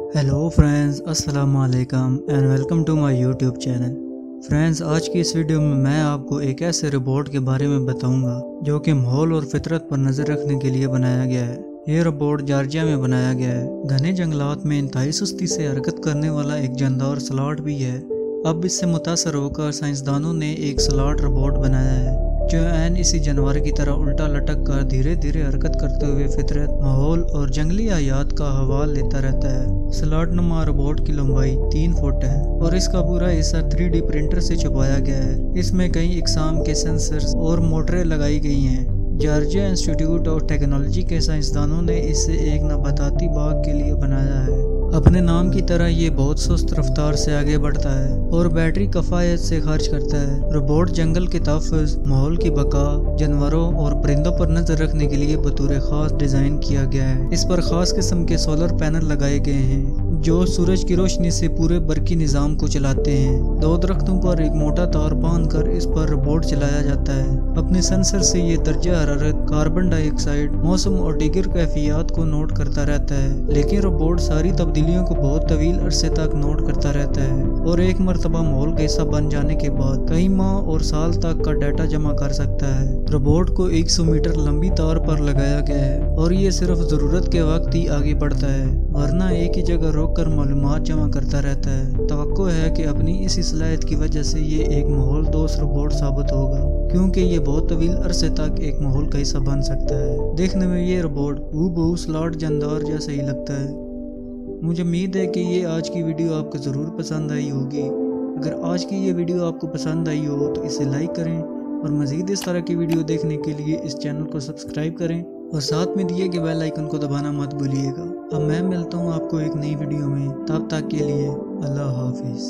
Hello friends, अस्सलाम वालेकुम and welcome to my YouTube channel. Friends, आज की इस वीडियो में मैं आपको एक ऐसे रोबोट के बारे में बताऊंगा जो कि माहौल और फितरत पर नज़र रखने के लिए बनाया गया है। ये रोबोट जॉर्जिया में बनाया गया है। घने जंगलात में इंतहाई सुस्ती से हरकत करने वाला एक जानदार स्लॉट भी है। अब इससे मुतासर होकर साइंसदानों ने एक स्लॉट रोबोट बनाया है जो ऐन इसी जानवर की तरह उल्टा लटक कर धीरे धीरे हरकत करते हुए फितरत, माहौल और जंगली हयात का हवाल लेता रहता है। स्लॉट नुमा रोबोट की लंबाई 3 फुट है और इसका पूरा हिस्सा 3D प्रिंटर से छुपाया गया है। इसमें कई इकसाम के सेंसर्स और मोटरें लगाई गई हैं। जॉर्जिया इंस्टीट्यूट ऑफ टेक्नोलॉजी के साइंसदानों ने इसे एक नबाताती बाग के लिए बनाया है। अपने नाम की तरह ये बहुत सुस्त रफ्तार से आगे बढ़ता है और बैटरी कफायत से खर्च करता है। रोबोट जंगल के तहफ़्फ़ुज़, माहौल की बका, जानवरों और परिंदों पर नजर रखने के लिए बतौर खास डिज़ाइन किया गया है। इस पर खास किस्म के सोलर पैनल लगाए गए हैं जो सूरज की रोशनी से पूरे बरकी निज़ाम को चलाते हैं। 2 दरख्तों पर एक मोटा तार बांधकर इस पर रोबोट चलाया जाता है। अपने सेंसर से ये दर्जा हरारत, कार्बन डाइऑक्साइड, मौसम और दीगर कैफियत को नोट करता रहता है। लेकिन रोबोट सारी तब्दीलियों को बहुत तवील अरसे तक नोट करता रहता है और एक मरतबा माहौल का हिस्सा बन जाने के बाद कई माह और साल तक का डाटा जमा कर सकता है। रोबोट को 100 मीटर लंबी तार पर लगाया गया है और ये सिर्फ ज़रूरत के वक्त ही आगे बढ़ता है, वरना एक ही जगह रोककर मालूमात जमा करता रहता है। तवक्को है कि अपनी इस सलाहियत की वजह से ये एक माहौल दोस्त रोबोट साबित होगा, क्योंकि ये बहुत तवील अरसे तक एक माहौल का हिस्सा बन सकता है। देखने में ये रोबोट हूबहू स्लॉट जानदार जैसा ही लगता है। मुझे उम्मीद है कि ये आज की वीडियो आपको ज़रूर पसंद आई होगी। अगर आज की ये वीडियो आपको पसंद आई हो तो इसे लाइक करें और मज़ीद इस तरह की वीडियो देखने के लिए इस चैनल को सब्सक्राइब करें और साथ में दिए गए बेल आइकन को दबाना मत भूलिएगा। अब मैं मिलता हूँ आपको एक नई वीडियो में, तब तक के लिए अल्लाह हाफिज़।